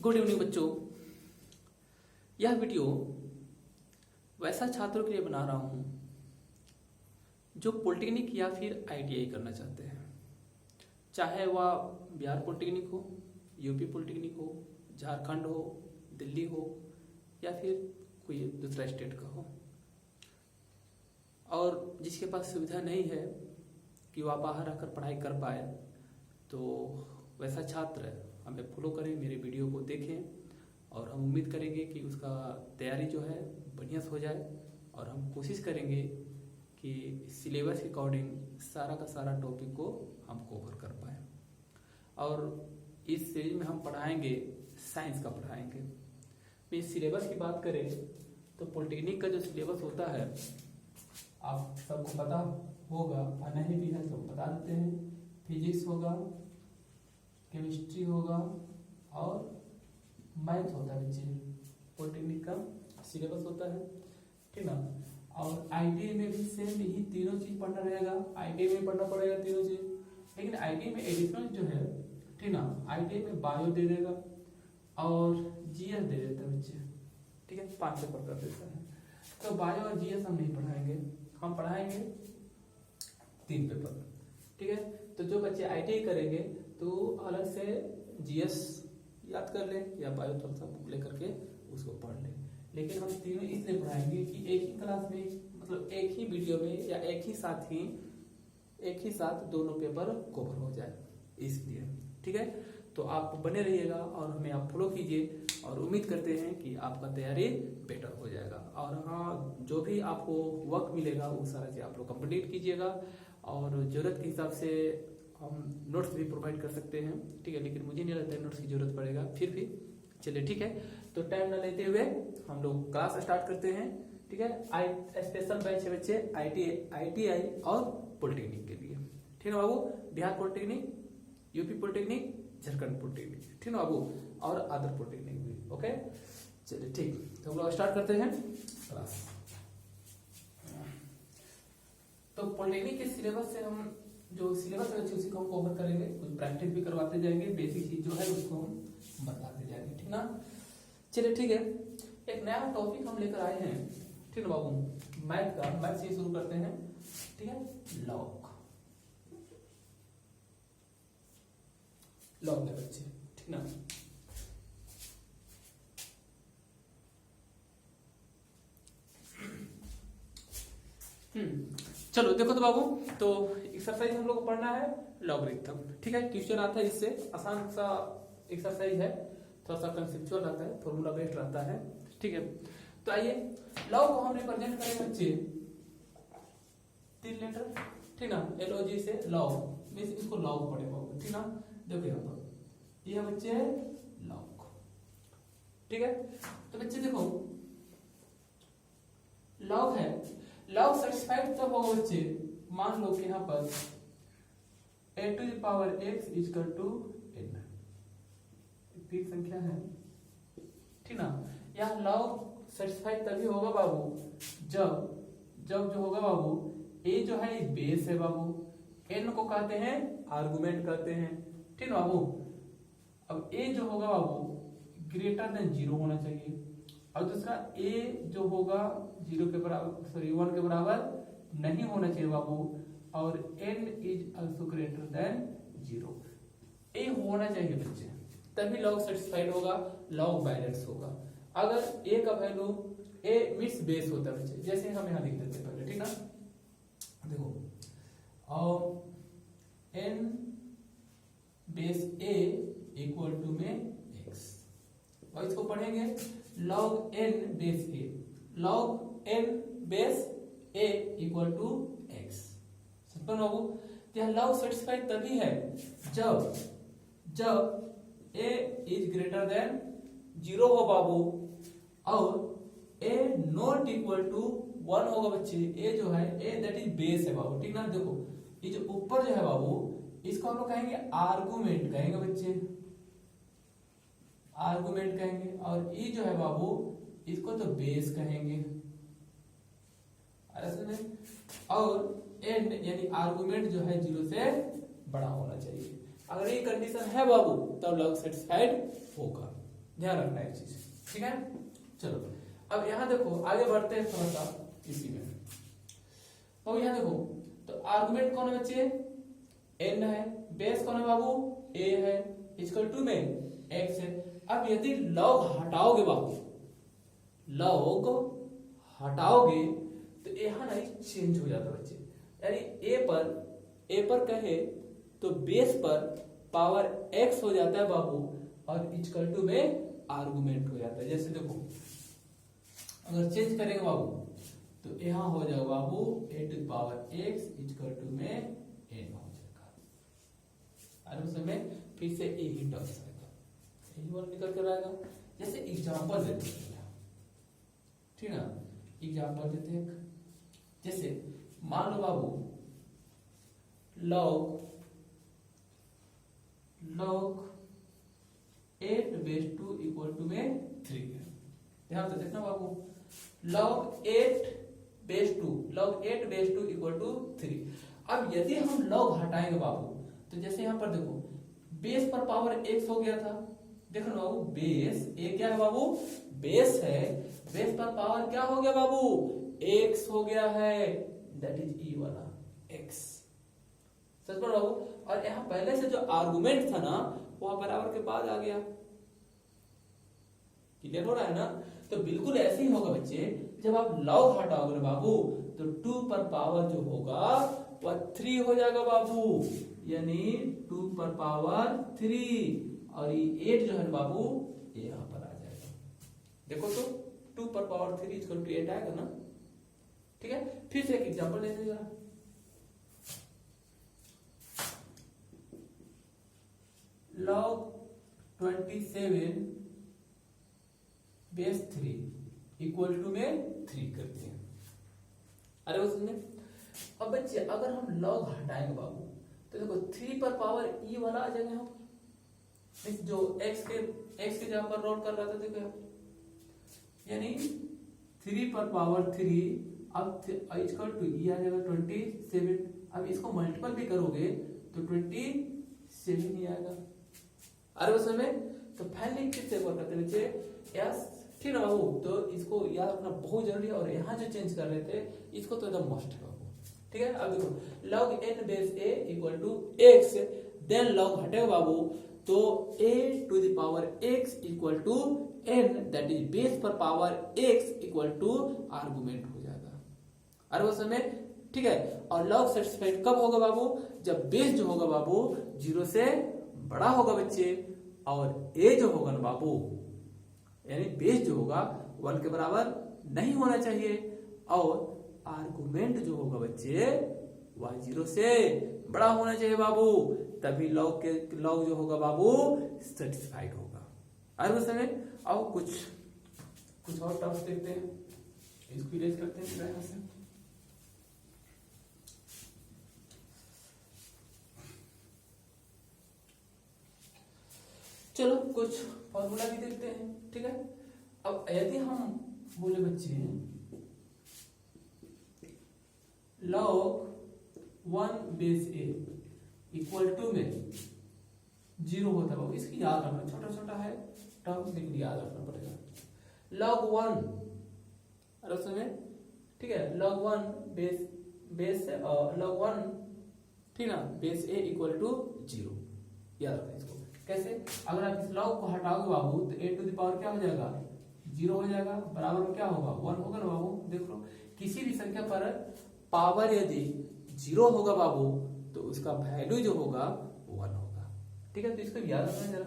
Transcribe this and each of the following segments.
Good evening बच्चों। यह video वैसा छात्रों के लिए बना रहा हूँ जो पॉलिटेक्निक या फिर आईटीआई करना चाहते हैं, चाहे वह बिहार पॉलिटेक्निक हो, यूपी पॉलिटेक्निक हो, झारखंड हो, दिल्ली हो या फिर कोई दूसरा स्टेट का हो, और जिसके पास सुविधा नहीं है कि वह बाहर आकर पढ़ाई कर पाए, तो वैसा छात्र हमें फॉलो करें, मेरे वीडियो को देखें और हम उम्मीद करेंगे कि उसका तैयारी जो है बढ़िया से हो जाए और हम कोशिश करेंगे कि सिलेबस के अकॉर्डिंग सारा का सारा टॉपिक को हम कवर कर पाए। और इस सीरीज में हम पढ़ाएंगे, साइंस का पढ़ाएंगे। मैं सिलेबस की बात करें तो पॉलिटेक्निक का जो सिलेबस होता है आप सबको पता होगा, और नहीं भी है तो बता देते हैं। फिजिक्स होगा, केमिस्ट्री होगा और मैथ होता है बच्चे, पॉलिटेक्निक का सिलेबस होता है, ठीक ना। और आईटीआई में भी सेम यही तीनों चीज पढ़ना रहेगा। आईटीआई में पढ़ना पड़ेगा तीनों चीज, लेकिन आईटीआई में एडिशनल जो है, ठीक ना, आईटीआई में बायो दे देगा और जीएस दे देता है बच्चे, ठीक है, 5 पेपर कर देता है। तो बायो और जीएस हम नहीं पढ़ाएंगे, हम पढ़ाएंगे 3 पेपर, ठीक है। तो जो बच्चे आईटीआई करेंगे तो अलग से जीएस याद कर ले या बायो थोड़ा सा बुक लेकर के उसको पढ़ ले। लेकिन हम तीनों इसलिए पढ़ाएंगे कि एक ही क्लास में, मतलब एक ही वीडियो में या एक ही साथ दोनों पेपर कवर हो जाए, इसलिए, ठीक है। तो आप बने रहिएगा और हमें आप फॉलो कीजिए और उम्मीद करते हैं कि आपका तैयारी बेटर हो जाएगा। और हाँ, जो भी आपको वक्त मिलेगा वो सारा चीज आप लोग कंप्लीट कीजिएगा और जरूरत के हिसाब से हम नोट्स भी प्रोवाइड कर सकते हैं, ठीक है। लेकिन मुझे नहीं लगता है नोट्स की जरूरत पड़ेगा, फिर भी चलिए, ठीक है। तो टाइम न लेते हुए हम लोग क्लास स्टार्ट करते हैं, ठीक है। स्पेशल बैच है बच्चे आईटीआई और पॉलिटेक्निक के लिए, ठीक है बाबू। Bihar polytechnic, UP polytechnic, Jharkhand polytechnic, ठीक है बाबू, और अदर पॉलिटेक्निक भी, ओके। चलिए ठीक, तो हम लोग स्टार्ट करते हैं क्लास। तो पॉलिटेक्निक के सिलेबस से हम जो सिलेबस है उसी को हम कवर करेंगे, कुछ प्रैक्टिस भी करवाते जाएंगे, बेसिक चीज जो है उसको हम बताते जाएंगे, ठीक ना। चलिए ठीक है, एक नया टॉपिक हम लेकर आए हैं, ठीक है बाबू, मैथ का। मैथ से शुरू करते हैं, ठीक है। लॉग है बच्चे, ठीक ना। चलो देखो तो बाबू, तो एक्सरसाइज हम लोग को पढ़ना है लॉगरिथम, ठीक है। क्वेश्चन आता है, इससे आसान सा एक्सरसाइज है, थोड़ा सा कंसेप्चुअल रहता है, फॉर्मूला बेस्ड रहता है, ठीक है। तो आइए, लॉग को हम रिप्रेजेंट करेंगे बच्चे 3 लेटर, ठीक ना, LOG से लॉग, इसको लॉग पढ़ेगा, ठीक ना। देखो यहाँ पर ये बच्चे लॉग, ठीक है। तो बच्चे देखो, लॉग है, लॉग सेटिस्फाइड तब होगा बच्चे, मान लो कि यहाँ पर a to the power x equal to n fix संख्या है, ठीक ना। यहाँ लॉग सेटिस्फाइड तभी होगा बाबू जब जो होगा बाबू, a जो है ये बेस है बाबू, n को कहते हैं आर्गुमेंट कहते हैं, ठीक ना बाबू। अब a जो होगा बाबू ग्रेटर देन 0 होना चाहिए, और दूसरा a जो होगा 0 के बराबर, सॉरी 1 के बराबर नहीं होना चाहिए बाबू, और n is also greater than 0, a होना चाहिए बच्चे, तभी लॉग सेटिस्फाइड होगा, लॉग बैलेंस होगा। अगर a का वैल्यू, a मींस बेस होता है बच्चे, जैसे हम यहां लिख देते हैं पहले, ठीक ना। देखो, और n base a equal to में x, और इसको पढ़ेंगे log n base a, log n base a equal to x, simple बाबू। यह लॉग सेटिस्फाइड तभी है जब a इज ग्रेटर देन 0 हो बाबू, और a नॉट इक्वल टू 1 होगा बच्चे। a जो है, a दैट इज बेस है बाबू, ठीक ना। देखो ये जो ऊपर जो है बाबू, इसको हम लोग कहेंगे आर्गुमेंट कहेंगे बच्चे, आर्गुमेंट कहेंगे, और ई जो है बाबू इसको तो बेस कहेंगे, ऐसा नहीं। और एंड यानी आर्गुमेंट जो है 0 से बड़ा होना चाहिए। अगर ये कंडीशन है बाबू तब लॉग सेटिस्फाइड होगा। ध्यान रखना है चीज, ठीक है। चलो अब यहाँ देखो आगे बढ़ते हैं थोड़ा सा इसी में। अब यहाँ देखो तो आर्गुमेंट कौन है बच्चे, n है, बेस कौन है बाबू, a है, इक्वल टू में x है। अब यदि लॉग हटाओगे बाबू, लॉग हटाओगे तो यहाँ ना चेंज हो जाता है बच्चे, यानी a पर कहे तो बेस पर पावर x हो जाता है बाबू और इक्वल टू में आर्गुमेंट हो जाता है। जैसे देखो अगर चेंज करेंगे बाबू तो यहाँ हो जाएगा बाबू a two power x equal to में n हो जाएगा, और उस समय फिर से a ही टर्म्स आएगा, यही वाला निकल कर आएगा। जैसे एग्जांपल देते हैं, ठीक ना, एग्जांपल देते हैं। जैसे मान लो बाबू log 8 बेस 2 इक्वल टू में 3 है। ध्यान से देखना बाबू, log 8 बेस 2 इक्वल टू 3। अब यदि हम log हटाएंगे बाबू तो जैसे यहाँ पर देखो बेस पर पावर x हो गया था, देखो ना बाबू बेस a क्या है बाबू, बेस है, बेस पर पावर क्या हो गया बाबू, x हो गया है, दैट इज e वाला x, सच बोल रहा हूं। और यहाँ पहले से जो आर्गुमेंट था ना वो बराबर के बाद आ गया, क्लियर हो रहा है ना। तो बिल्कुल ऐसे ही होगा बच्चे, जब आप लॉग हटाओगे ना बाबू तो 2 पर पावर जो होगा वह 3 हो जाएगा बाबू, यानी 2 पर पावर 3, और ये 8 जो है ना बाबू ये यहाँ पर आ जाएगा। देखो तो 2 पर पावर 3 इक्वल टू 8 आएगा ना, ठीक है। फिर से एक एग्जांपल लेते जरा, log 27 बेस 3 इक्वल टू में 3 करते हैं। अरे उसमें अब बच्चे अगर हम log हटाएंगे बाबू तो देखो 3 पर पावर e वाला आ जाएगा यहाँ पर, जो x के जगह पर रोल कर रहा था, देखो यहाँ पर, यानी 3 पर पावर 3 अब इक्वल टू e आ जाएगा 27। अब इसको मल्टीपल भी करोगे तो 27 ही आएगा। अरे उस समय तो पहले किससे वर्क करते बच्चे, यस, ठीक है बाबू। तो इसको याद रखना बहुत जरूरी है, और यहाँ जो चेंज कर रहे थे इसको तो एकदम मस्ट है बाबू, ठीक है। अब देखो log n base a equal to x, then log हटेगा बाबू तो a to the power x equal to n, that is base पर power x equal to argument हो जाएगा। अरे उस समय ठीक है। और log सेटिस्फाइड कब होगा बाबू, जब बेस जो होगा बाबू 0 से बड़ा होगा बच्चे, और a जो होगा ना बाबू, यानी बेस जो होगा 1 के बराबर नहीं होना चाहिए, और आर्गुमेंट जो होगा बच्चे वह 0 से बड़ा होना चाहिए बाबू, तभी लॉग जो होगा बाबू सेटिस्फाइड होगा। और उस समय अब कुछ और टर्म्स देखते हैं, इसको इरेज करते हैं यहाँ से। चलो कुछ फॉर्मूला भी देखते हैं, ठीक है। अब यदि हम बोले बच्चे log 1 base a equal to में 0 होता है, इसकी याद रखना, छोटा छोटा है टर्म लेकिन याद रखना पड़ेगा। log 1 और उस समय ठीक है, log 1 बेस log 1 ठीक ना, बेस a इक्वल टू 0, याद रखना इसको। कैसे, अगर आप इस log को हटाओगे बाबू तो a टू द पावर क्या हो जाएगा, 0 हो जाएगा, बराबर में क्या होगा 1 होगा ना बाबू। देख लो किसी भी संख्या पर पावर यदि 0 होगा बाबू तो उसका वैल्यू जो होगा 1 होगा, ठीक है। तो इसको याद रखना जरा,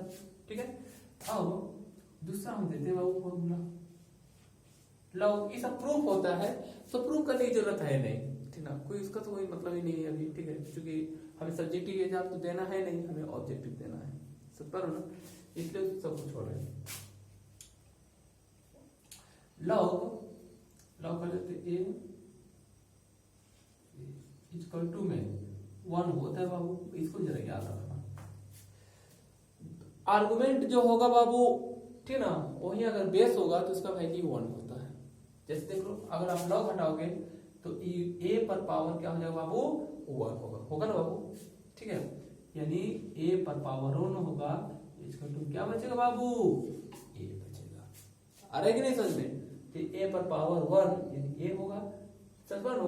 ठीक है। अब दूसरा हम देते हैं बाबू फॉर्मूला, log ये सब प्रूफ होता है तो प्रूफ करने की जरूरत है नहीं, ठीक ना, कोई इसका तो कोई मतलब ही नहीं है अभी, ठीक है, क्योंकि हमें सब्जेक्टिव एग्जाम तो देना है नहीं, हमें ऑब्जेक्टिव देना है, सब पर ना, इसलिए सब कुछ छोड़ रहे हैं। log कर लेते a इक्वल टू में 1 होता है बाबू, इसको जरा याद रखना। आर्गुमेंट जो होगा बाबू ठीक ना, वही अगर बेस होगा तो उसका वैल्यू 1 होता है। जैसे देख लो अगर आप log हटाओगे तो a पर पावर क्या हो जाएगा बाबू 1 होगा ना बाबू, ठीक है। यानी a पर पावर 1 होगा, इसका टू क्या बचेगा बाबू a आ रहा है कि नहीं समझ में? तो a पर पावर 1 यानी a होगा, समझ पा लो।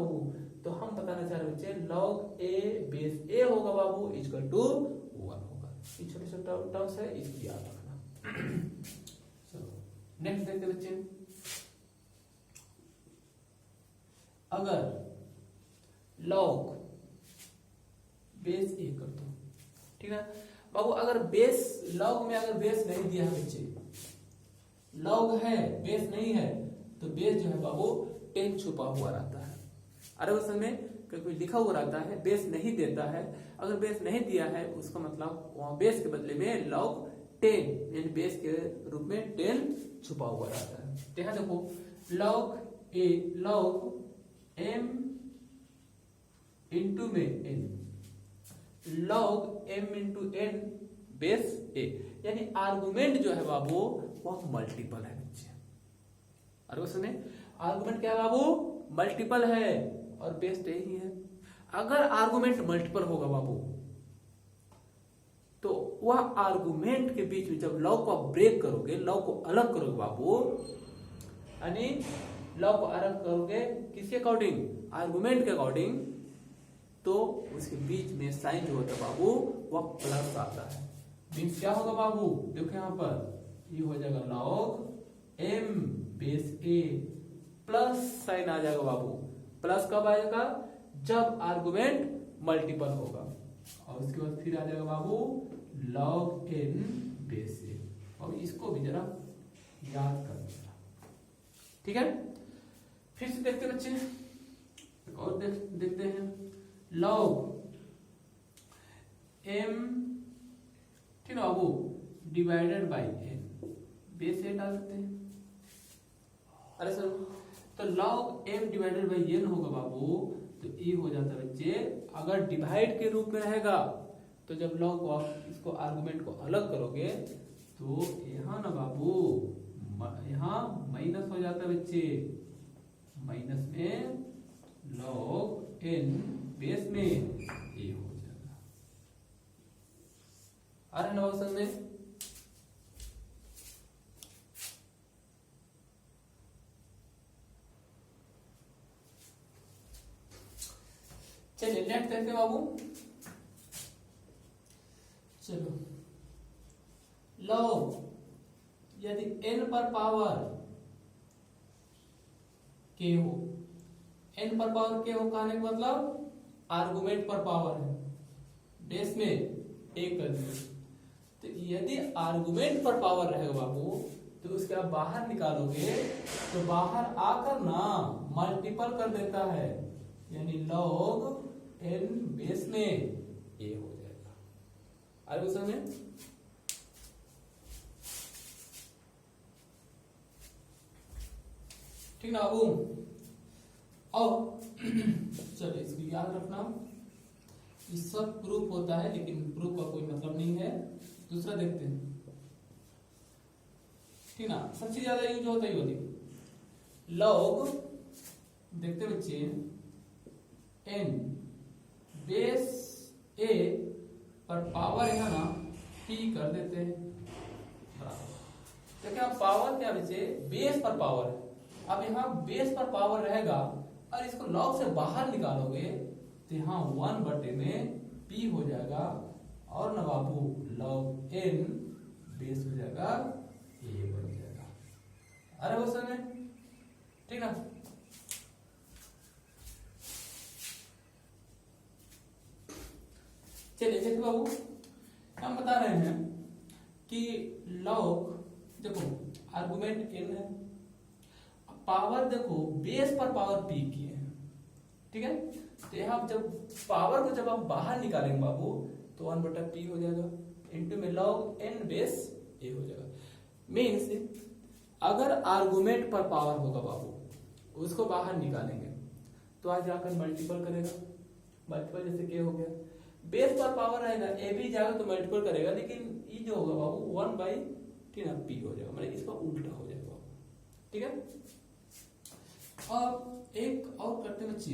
तो हम बताना चाह रहे बच्चे log a बेस a होगा बाबू इक्वल टू 1 होगा। ये छोटे छोटे टर्म्स है, इसको याद रखना। चलो नेक्स्ट देखते बच्चे, अगर log बेस a कर दो, ठीक है बाबू। अगर बेस log में अगर बेस नहीं दिया है बच्चे, log है बेस नहीं है, तो बेस जो है बाबू 10 छुपा हुआ रहता है। अरे उस समय कोई लिखा हुआ रहता है, बेस नहीं देता है। अगर बेस नहीं दिया है उसका मतलब वहां बेस के बदले में log 10 यानी बेस के रूप में 10 छुपा हुआ रहता है। तो यहाँ देखो log m इंटू में n, log m into n base a, यानी आर्गुमेंट जो है बाबू वह मल्टीपल है बच्चे। अरे वो सुने, आर्गुमेंट क्या है बाबू? मल्टीपल है और बेस तो यही है। अगर आर्गुमेंट मल्टीपल होगा बाबू तो वह आर्गुमेंट के बीच में जब लॉग को ब्रेक करोगे, लॉग को अलग करोगे बाबू, यानी लॉग को अलग करोगे किसके अकॉर्डिंग? आर्गुमेंट के अकॉर्डिंग, तो उसके बीच में साइन जो होता है बाबू वह प्लस आता है। मीन्स क्या होगा बाबू? देखो यहां पर ये हो जाएगा log m base a plus sign आ जाएगा बाबू। प्लस कब आएगा? जब आर्गुमेंट मल्टीपल होगा। और उसके बाद फिर आ जाएगा बाबू log n बेस a। और इसको भी जरा याद कर लेना, ठीक है। फिर से देखते बच्चे, और देखते हैं log m, ठीक है बाबू, divided by n base a डाल देते हैं। अरे सर, तो log m divided by n होगा बाबू, तो ये हो जाता है बच्चे, अगर डिवाइड के रूप में रहेगा तो जब log ऑफ इसको आर्गुमेंट को अलग करोगे तो यहाँ ना बाबू, यहाँ माइनस हो जाता है बच्चे, माइनस में log n बेस में a हो जाएगा। आ रहा है ना बाबू में? चलिए नेक्स्ट देखते बाबू। चलो log यदि n पर पावर k हो, n पर पावर k हो कहने का मतलब आर्गुमेंट पर पावर है, बेस में एक कर दिया। तो यदि आर्गुमेंट पर पावर रहेगा बाबू तो उसके आप बाहर निकालोगे तो बाहर आकर ना मल्टीपल कर देता है, यानी log n बेस में a हो जाएगा। अरे उस समय ठीक ना बाबू? और चलो इसको याद रखना, ये सब प्रूफ होता है लेकिन प्रूफ का कोई मतलब नहीं है। दूसरा देखते हैं, ठीक ना, सबसे ज्यादा यूज होता ही होती log, देखते बच्चे n बेस a पर पावर है ना p कर देते हैं। तो क्या पावर क्या बच्चे? बेस पर पावर है। अब यहाँ बेस पर पावर रहेगा और इसको log से बाहर निकालोगे तो यहाँ 1 बटे में p हो जाएगा, और ना बाबू log n बेस हो जाएगा a बन जाएगा। अरे वो समय ठीक ना? चलिए देखो बाबू, हम बता रहे हैं कि log देखो आर्गुमेंट n है, पावर देखो बेस पर पावर p की है, ठीक है। तो यहाँ जब पावर को जब आप बाहर निकालेंगे बाबू तो 1 बटा p हो जाएगा, इंटू में log n बेस a हो जाएगा। मीन्स अगर आर्गुमेंट पर पावर होगा बाबू उसको बाहर निकालेंगे तो आज जाकर मल्टीपल करेगा, मल्टीपल जैसे k हो गया। बेस पर पावर रहेगा a भी जाएगा तो मल्टीपल करेगा, लेकिन ये जो होगा बाबू 1 बाई ठीक है p हो जाएगा, मतलब इसका उल्टा हो जाएगा बाबू, ठीक है। अब एक और करते बच्चे,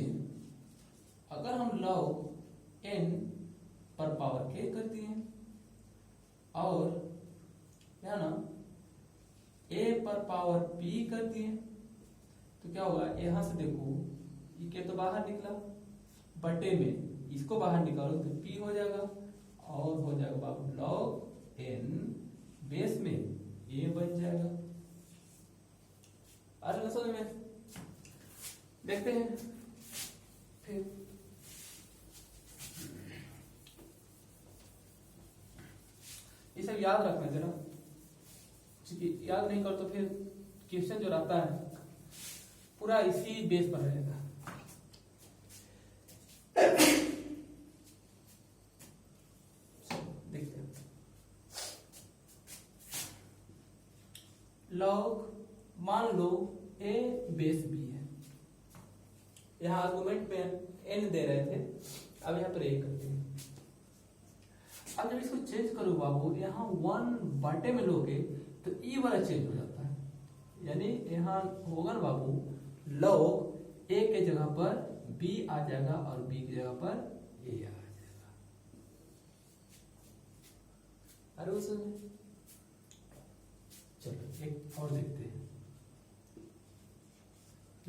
अगर हम log n पर पावर k कर दिए और है ना a पर पावर p कर दिए तो क्या होगा, यहां से देखो ये के तो बाहर निकला, बटे में इसको बाहर निकालो तो p हो जाएगा और हो जाएगा बाबू log n बेस में a बन जाएगा। आ रहा समझ में? देखते हैं फिर ये सब याद रखना जरा, क्योंकि याद नहीं कर तो फिर क्वेश्चन जो रहता है पूरा इसी बेस पर रहेगा। देखते हैं लॉग, मान लो a बेस b है, यहाँ आर्गुमेंट में n दे रहे थे, अब यहाँ पर a करते हैं। अब जब इसको चेंज करो बाबू, यहाँ 1 बटे में लोगे तो ई वाला चेंज हो जाता है, यानी यहाँ होगा ना बाबू log a के जगह पर b आ जाएगा और b की जगह पर a आ जाएगा। अरे उसमें चलो एक और देखते हैं,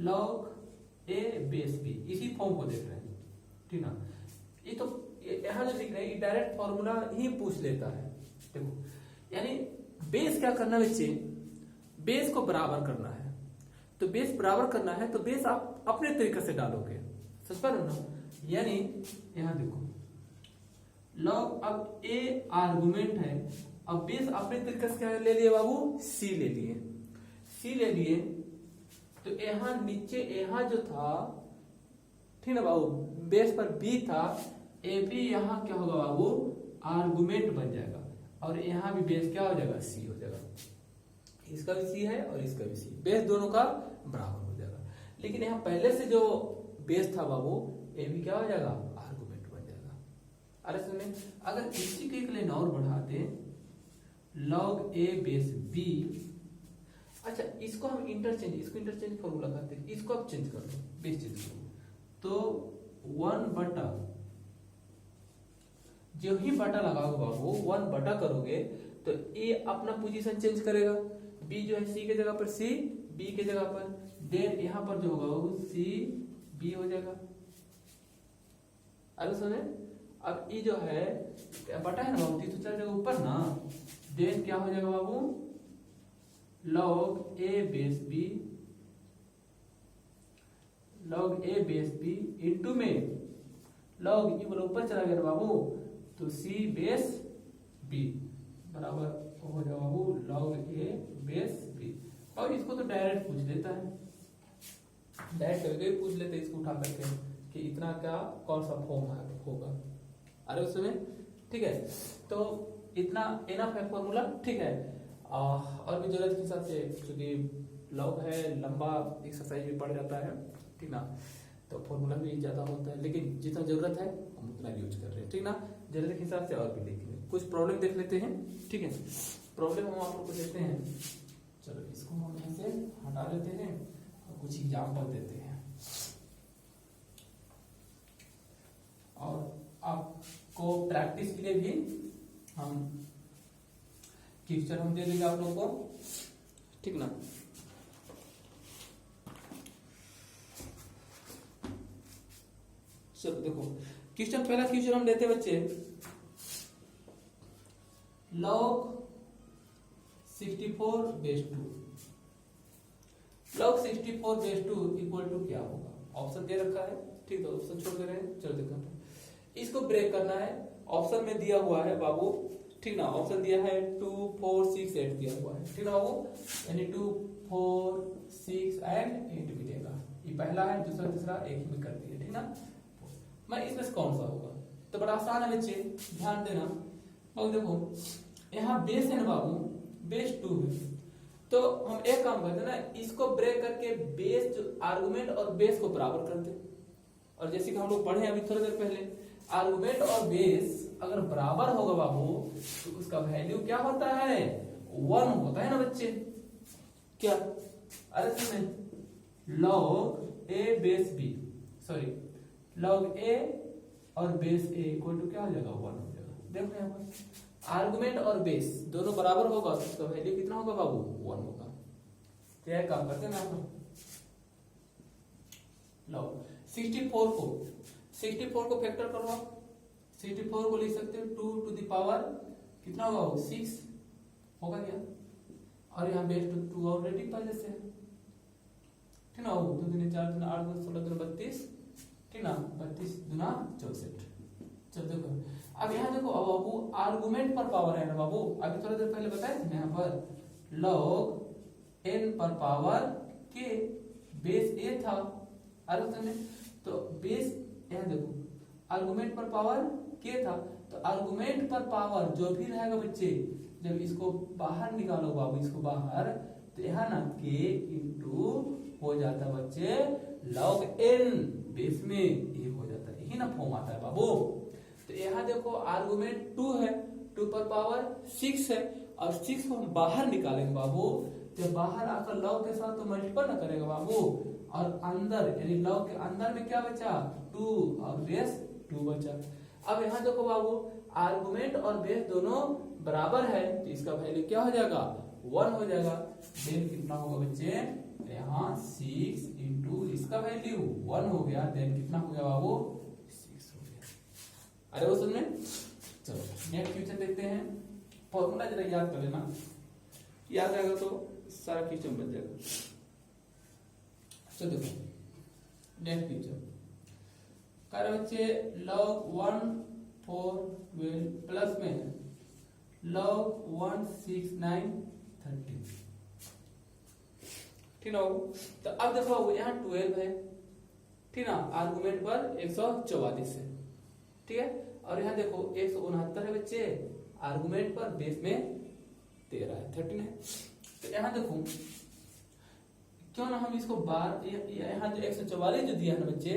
log a बेस b, इसी फॉर्म को देख रहे हैं, ठीक ना। ये तो यहाँ जो लिख रहे हैं डायरेक्ट फॉर्मूला ही पूछ लेता है। देखो यानी बेस क्या करना है बच्चे, बेस को बराबर करना है, तो बेस बराबर करना है तो बेस आप अपने तरीके से डालोगे, समझ पा रहे हो ना। यानी यहाँ देखो log, अब a आर्गुमेंट है, अब बेस अपने तरीके से क्या ले लिए बाबू, c ले लिए, c ले लिए तो यहाँ नीचे यहाँ जो था, ठीक ना बाबू, बेस पर b था, ए भी यहाँ क्या होगा बाबू, आर्गुमेंट बन जाएगा, और यहाँ भी बेस क्या हो जाएगा, c हो जाएगा। इसका भी c है और इसका भी c, बेस दोनों का बराबर हो जाएगा। लेकिन यहाँ पहले से जो बेस था बाबू, ए भी क्या हो जाएगा, आर्गुमेंट बन जाएगा। अरे सुनिए, अगर इसी को एक लाइन और बढ़ाते, log a बेस b, अच्छा इसको हम इंटरचेंज फॉर्मूला करते हैं, इसको आप चेंज कर दो, बेस चेंज करो तो 1 बटा, जो ही बटा लगाओगे बाबू 1 बटा करोगे तो a अपना पोजीशन चेंज करेगा, b जो है c के जगह पर c, b के जगह पर, देन यहाँ पर जो होगा वो c b हो जाएगा। अरे सुने, अब ये जो है बटा है ना बाबू, तो चल जाएगा ऊपर ना, देन क्या हो जाएगा बाबू, log a base b, log a base b into में log ये बोला ऊपर चला गया बाबू, तो c बेस b बराबर हो जाएगा बाबू log a बेस b। और इसको तो डायरेक्ट पूछ लेता है, डायरेक्ट करके पूछ लेते हैं इसको उठा करके कि इतना क्या कौन सा फॉर्म होगा। अरे उसमें ठीक है, तो इतना इनफ है फॉर्मूला, ठीक है। और भी जरूरत के हिसाब से, क्योंकि लॉग है लंबा एक्सरसाइज भी पड़ जाता है, ठीक ना, तो फॉर्मूला भी ज्यादा होता है, लेकिन जितना जरूरत है हम उतना यूज कर रहे हैं, ठीक ना। जरूरत के हिसाब से और भी देखेंगे, कुछ प्रॉब्लम देख लेते हैं, ठीक है। प्रॉब्लम हम आप लोग को देते हैं, चलो इसको हम यहाँ से हटा लेते हैं और कुछ एग्जाम्पल देते हैं, और आपको प्रैक्टिस के लिए भी हम क्वेश्चन हम दे देंगे आप लोग को, ठीक ना। चलो देखो क्वेश्चन, पहला क्वेश्चन हम लेते हैं बच्चे, log 64 base 2, log 64 base 2 equal to क्या होगा, ऑप्शन दे रखा है, ठीक है, ऑप्शन छोड़ दे रहे हैं। चलो देखो इसको ब्रेक करना है, ऑप्शन में दिया हुआ है बाबू, ठीक ना, ऑप्शन दिया है 2 4 6 8 दिया हुआ है, ठीक ना बाबू, यानी 2 4 6 एंड 8 मिलेगा। ये पहला है, दूसरा तीसरा एक ही में कर दिया, ठीक ना। मैं इसमें से कौन सा होगा, तो बड़ा आसान है बच्चे, ध्यान देना। और देखो यहाँ बेस है ना बाबू, बेस 2 है, तो हम एक काम करते ना, इसको ब्रेक करके बेस जो आर्गुमेंट और बेस को बराबर कर दे। और जैसे कि हम लोग पढ़े अभी थोड़ी देर पहले, आर्गुमेंट और बेस अगर बराबर होगा बाबू तो उसका वैल्यू क्या होता है, 1 होता है ना बच्चे, क्या। अरे सुने, log a base b, sorry log a और बेस a इक्वल टू क्या हो जाएगा, 1 हो जाएगा। देखो यहाँ पर आर्गुमेंट और बेस दोनों बराबर होगा तो उसका वैल्यू कितना होगा बाबू, 1 होगा। तो यह काम करते हैं ना हम। लो 64 को फैक्टर करो आप। 64 को लिख सकते हो 2 टू द पावर कितना होगा वो 6 होगा क्या, और यहाँ बेस 2 ऑलरेडी पहले से, ठीक ना, 2 दूनी 4 दूना 8 दूना 16 दूना 32, ठीक ना, 32 दूना 64। चल देखो अब यहाँ देखो, अब बाबू आर्गुमेंट पर पावर है ना बाबू, अभी थोड़ा देर पहले बताए थे यहाँ पर log n पर पावर k, बेस a था, अरे तो बेस यहाँ देखो आर्गुमेंट पर पावर k था, तो आर्गुमेंट पर पावर जो भी रहेगा बच्चे, जब इसको बाहर निकालो बाबू, इसको बाहर, तो यहाँ ना k इंटू हो जाता है बच्चे log n, बेस में ये हो जाता है, यही ना फॉर्म आता है बाबू। तो यहाँ देखो आर्गुमेंट 2 है, 2 पर पावर 6 है, और 6 को हम बाहर निकालेंगे बाबू, जब बाहर आकर log के साथ तो मल्टीपल ना करेगा बाबू, और अंदर यानी log के अंदर में क्या बचा 2 और बेस 2 बचा। अब यहाँ देखो बाबू आर्गुमेंट और बेस दोनों बराबर है, तो इसका वैल्यू क्या हो जाएगा 1 हो जाएगा। देन कितना होगा बच्चे, यहाँ 6 इंटू इसका वैल्यू 1 हो गया, देन कितना हो गया बाबू 6 हो गया। अरे वो सुनने, चलो नेक्स्ट क्वेश्चन देखते हैं। फॉर्मूला जरा याद कर लेना, याद रहेगा तो सारा क्वेश्चन बन जाएगा। चलो देखो नेक्स्ट क्वेश्चन कर बच्चे, log 1 4 12 प्लस में है log 1 6 9 13, ठीक ना। तो अब देखो यहाँ 12 है, ठीक ना, आर्गुमेंट पर 144 है, ठीक है, और यहाँ देखो 169 है बच्चे, आर्गुमेंट पर बेस में 13 है, 13 है। तो यहाँ देखो क्यों ना हम इसको बार, यहाँ जो 144 जो दिया है ना बच्चे,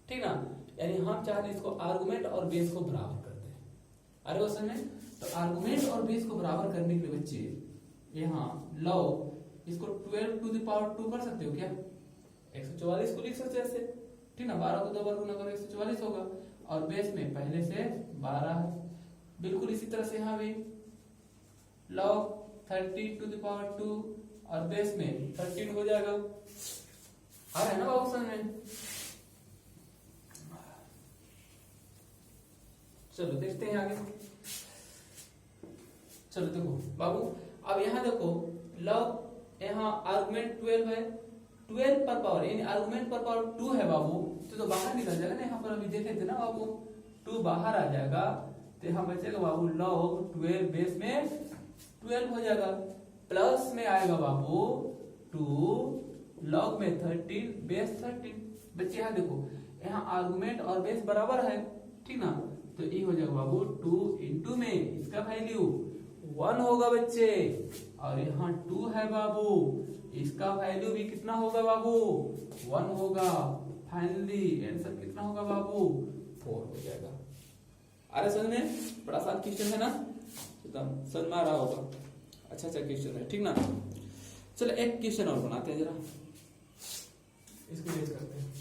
ठीक ना, यानी हम चाहते इसको आर्गुमेंट और बेस को बराबर कर दें। अरे वो समझे, तो आर्गुमेंट और बेस को बराबर करने के लिए बच्चे यहाँ log इसको 12 टू द पावर 2 कर सकते हो क्या, 144 को लिख सकते हैं ऐसे, ठीक ना, 12 को 2 बार गुना करो 144 होगा, और बेस में पहले से 12 है। बिल्कुल इसी तरह से यहाँ भी log 30 टू द पावर 2 और बेस में 13 हो जाएगा। आ रहा है ना बाबू समझ में। चलो देखते हैं आगे। चलो देखो बाबू, अब यहाँ देखो log, यहाँ आर्गुमेंट 12 है, 12 पर पावर यानी आर्गुमेंट पर पावर 2 है बाबू, तो बाहर निकल जाएगा ना, यहाँ पर अभी देखे थे ना बाबू 2 बाहर आ जाएगा, तो यहाँ बचेगा बाबू log 12 बेस में 12 हो जाएगा, प्लस में आएगा बाबू 2 log में 13 बेस 13। बच्चे यहाँ देखो, यहाँ आर्गुमेंट और बेस बराबर है, ठीक ना, तो ये हो जाएगा बाबू 2 इंटू में इसका वैल्यू 1 होगा बच्चे, और यहाँ 2 है बाबू, इसका वैल्यू भी कितना होगा बाबू 1 होगा। फाइनली आंसर कितना होगा बाबू 4 हो जाएगा। अरे समझ में, बड़ा आसान क्वेश्चन है ना, एकदम समझ में आ रहा होगा, अच्छा क्वेश्चन है, ठीक ना। चलो एक क्वेश्चन और बनाते हैं, जरा इसको रेज करते हैं।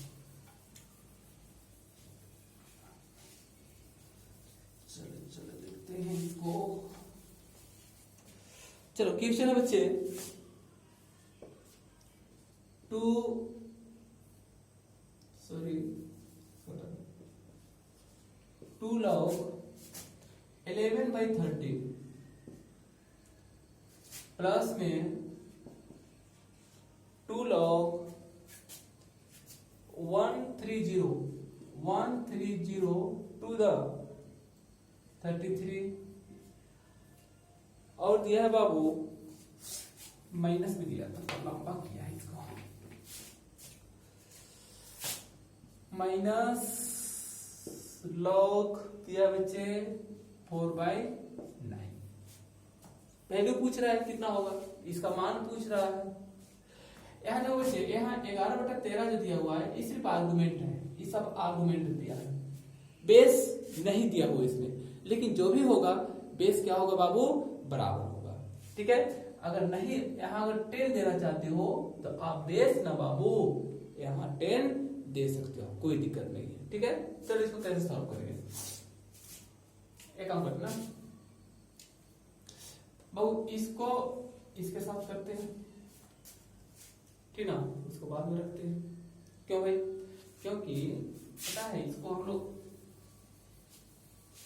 चलो देखते हैं इसको। चलो क्वेश्चन है बच्चे 2 log 11/13 प्लस में 2 log 130 टू द 33, और दिया है बाबू माइनस में दिया था, लंबा किया है इसको, माइनस log दिया बच्चे 4/9। वैल्यू पूछ रहा है कितना होगा, इसका मान पूछ रहा है। यहाँ देखो बच्चे, यहाँ 11/13 जो दिया हुआ है ये सिर्फ आर्गुमेंट है, ये सब आर्गुमेंट दिया है, बेस नहीं दिया हुआ इसमें, लेकिन जो भी होगा बेस क्या होगा बाबू बराबर होगा, ठीक है। अगर नहीं यहाँ अगर 10 देना चाहते हो तो आप बेस ना बाबू यहाँ 10 दे सकते हो, कोई दिक्कत नहीं है, ठीक है। चलो इसको कैसे सॉल्व करेंगे, एक काम करते ना बाबू, इसको इसके साथ करते हैं, ठीक ना, उसको बाद में रखते हैं। क्यों भाई? क्योंकि पता है इसको हम लोग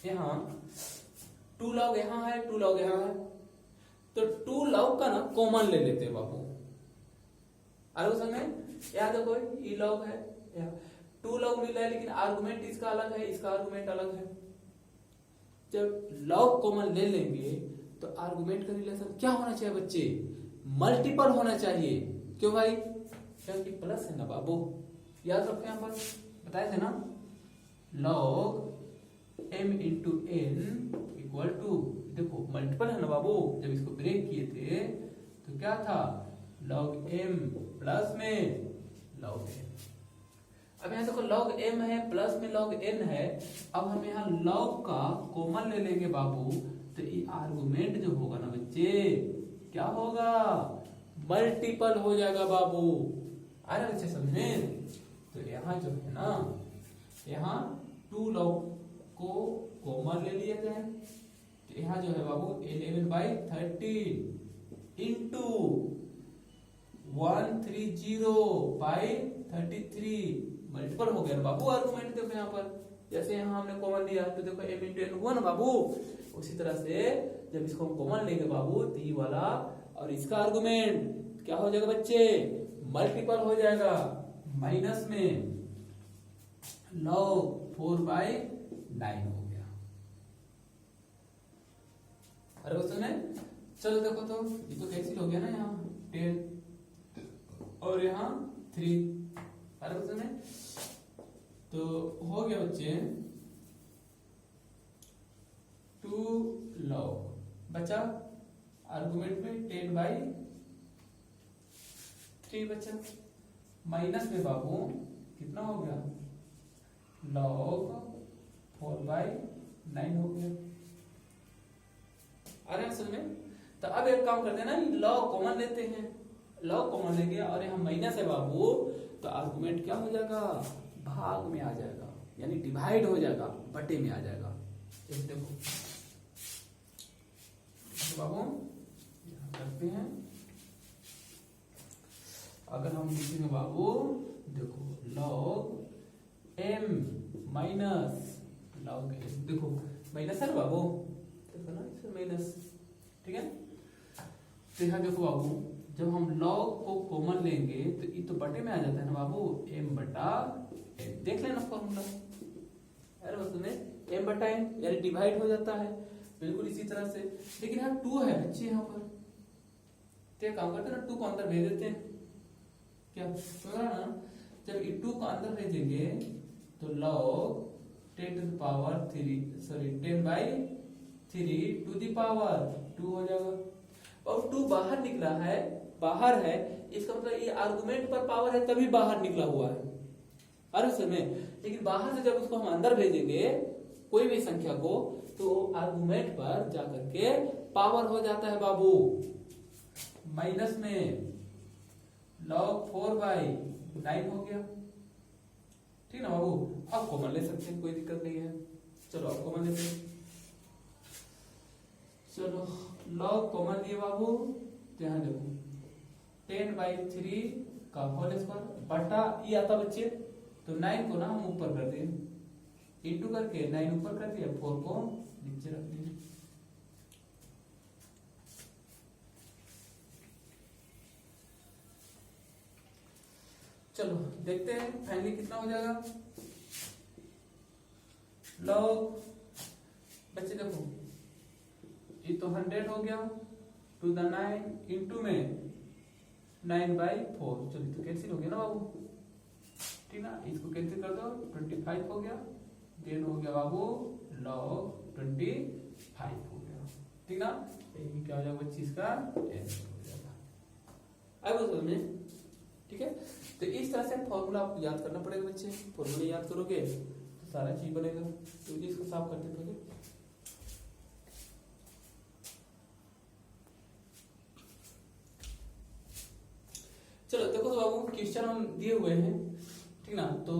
यहाँ 2 log यहाँ है, 2 log यहाँ है, तो 2 log का ना कॉमन ले लेते हैं बाबू। अरे समय यहाँ देखो ये log है, 2 log मिल रहा है, लेकिन आर्गुमेंट इसका अलग है, इसका आर्गुमेंट अलग है। जब log कॉमन ले लेंगे तो आर्गुमेंट का रिलेशन क्या होना चाहिए बच्चे? मल्टीपल होना चाहिए। क्यों भाई? क्योंकि प्लस है ना बाबू, याद रखो यहाँ पर बताए थे ना, log m into n equal to, देखो मल्टीपल है ना बाबू, जब इसको ब्रेक किए थे तो क्या था? log m प्लस में log n। अब यहाँ देखो log m है प्लस में log n है, अब हम यहाँ log का कॉमन ले लेंगे बाबू, तो ये आर्गुमेंट जो होगा ना बच्चे क्या होगा? मल्टीपल हो जाएगा बाबू। आ रहा बच्चे समझ में? तो यहाँ जो है ना, यहाँ 2 log को कॉमन ले लिया जाए, तो यहाँ जो है बाबू 11/13 इंटू 130/33 मल्टीपल हो गया ना बाबू आर्गुमेंट। देखो यहाँ पर जैसे यहाँ हमने कॉमन लिया तो देखो m इंटू n हुआ ना बाबू, उसी तरह से जब इसको हम कॉमन लेंगे बाबू तो ये वाला और इसका आर्गुमेंट क्या हो जाएगा बच्चे? मल्टीपल हो जाएगा। माइनस में log 4/9 हो गया। अरे वो सुने, चलो देखो तो ये तो कैंसिल हो गया ना, यहाँ 10 और यहाँ 3। अरे वो सुने, तो हो गया बच्चे 2 log, बचा आर्गुमेंट में 10/3 बचा, माइनस में बाबू कितना हो गया? log 4/9 हो गया। आ रहे हैं समझ में? तो अब एक काम करते हैं ना, log कॉमन लेते हैं, log कॉमन लेंगे और यहाँ माइनस है बाबू, तो आर्गुमेंट क्या हो जाएगा? भाग में आ जाएगा, यानी डिवाइड हो जाएगा, बटे में आ जाएगा। देखो बाबू यहाँ करते हैं, अगर हम लिखेंगे बाबू देखो log m minus log m, देखो माइनस है ना बाबू, देखो ना इसमें माइनस, ठीक है। तो यहाँ देखो बाबू जब हम log को कॉमन लेंगे तो ये तो बटे में आ जाता है ना बाबू, m बटा n, देख लेना फॉर्मूला। अरे बस में m बटा n यानी डिवाइड हो जाता है, बिल्कुल इसी तरह से। लेकिन यहाँ 2 है बच्चे यहाँ पर, तो काम करते हैं ना 2 को अंदर भेज देते हैं, क्या तो ना, जब ये 2 को अंदर भेजेंगे तो log 10⁻³ टू दी पावर 2 हो जाएगा। और 2 बाहर निकला है, बाहर है, इसका मतलब ये आर्गुमेंट पर पावर है तभी बाहर निकला हुआ है। हर समय, लेकिन बाहर से जब उसको हम अंदर भेजेंगे कोई भी संख्या को, तो आर्गुमेंट पर जाकर के पावर हो जाता है बाबू। माइनस में log 4/9 हो गया, ठीक ना बाबू। अब कॉमन ले सकते हैं, कोई दिक्कत नहीं है। चलो अब कॉमन लेते हैं, चलो log कॉमन लिए बाबू, तो यहाँ देखो 10/3 का होल स्क्वायर बटा ये आता बच्चे, तो 9 को ना हम ऊपर कर दें, इंटू करके 9 ऊपर कर दिया, 4 को नीचे रख दिया। चलो देखते हैं फाइनली कितना हो जाएगा। log बच्चे देखो ये तो 100 हो गया, टू द 9 इंटू में 9/4, चलो तो कैंसिल हो गया ना बाबू, ठीक ना, इसको कैंसिल कर दो, 25 हो गया, देन हो गया बाबू log 25 हो गया, ठीक ना। ये क्या हो जाएगा बच्ची, इसका आंसर हो जाएगा। अब समझ में, ठीक है। तो इस तरह से फॉर्मूला आपको याद करना पड़ेगा बच्चे, फॉर्मूला याद करोगे तो सारा चीज बनेगा। तो इसको साफ करते पहले, चलो देखो तो बाबू क्वेश्चन हम दिए हुए हैं, ठीक ना, तो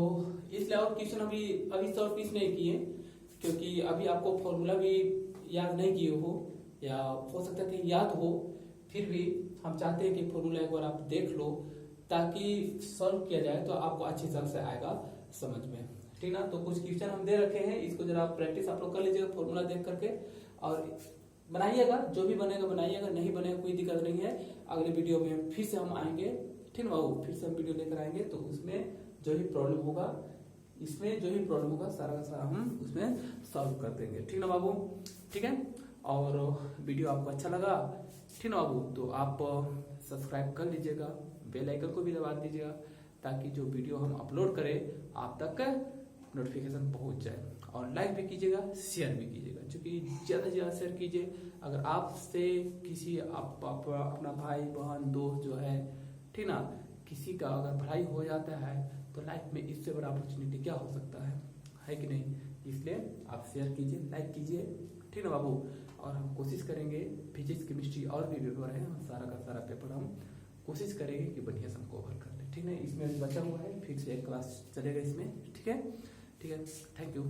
इसलिए और क्वेश्चन अभी सॉल्व पीस नहीं किए, क्योंकि अभी आपको फॉर्मूला भी याद नहीं किए हो, या हो सकता है कि याद हो, फिर भी हम चाहते हैं कि फॉर्मूला एक बार आप देख लो, ताकि सॉल्व किया जाए तो आपको अच्छी तरह से आएगा समझ में, ठीक ना। तो कुछ क्वेश्चन हम दे रखे हैं, इसको जरा प्रैक्टिस आप लोग कर लीजिएगा फॉर्मूला देख करके और बनाइएगा, जो भी बनेगा बनाइएगा, नहीं बनेगा कोई दिक्कत नहीं है। अगले वीडियो में फिर से हम आएंगे, ठीक ना बाबू, फिर से हम वीडियो लेकर आएंगे तो उसमें जो भी प्रॉब्लम होगा, इसमें जो भी प्रॉब्लम होगा सारा का सारा हम उसमें सॉल्व कर देंगे, ठीक ना बाबू, ठीक है। और वीडियो आपको अच्छा लगा, ठीक ना बाबू, तो आप सब्सक्राइब कर लीजिएगा, बेल आइकन को भी दबा दीजिएगा ताकि जो वीडियो हम अपलोड करें आप तक नोटिफिकेशन पहुंच जाए। और लाइक भी कीजिएगा, शेयर भी कीजिएगा, क्योंकि ज़्यादा से ज़्यादा शेयर कीजिए। अगर आपसे किसी अपना भाई बहन दोस्त जो है, ठीक ना, किसी का अगर भलाई हो जाता है तो लाइफ में इससे बड़ा अपॉर्चुनिटी क्या हो सकता है कि नहीं। इसलिए आप शेयर कीजिए, लाइक कीजिए, ठीक ना बाबू। और हम कोशिश करेंगे फिजिक्स केमिस्ट्री और भी पेपर है, सारा का सारा पेपर हम कोशिश करेंगे कि बढ़िया से हम कवर कर ले, ठीक है। इसमें बचा हुआ है, फिर से एक क्लास चलेगा इसमें, ठीक है, ठीक है। Thank you.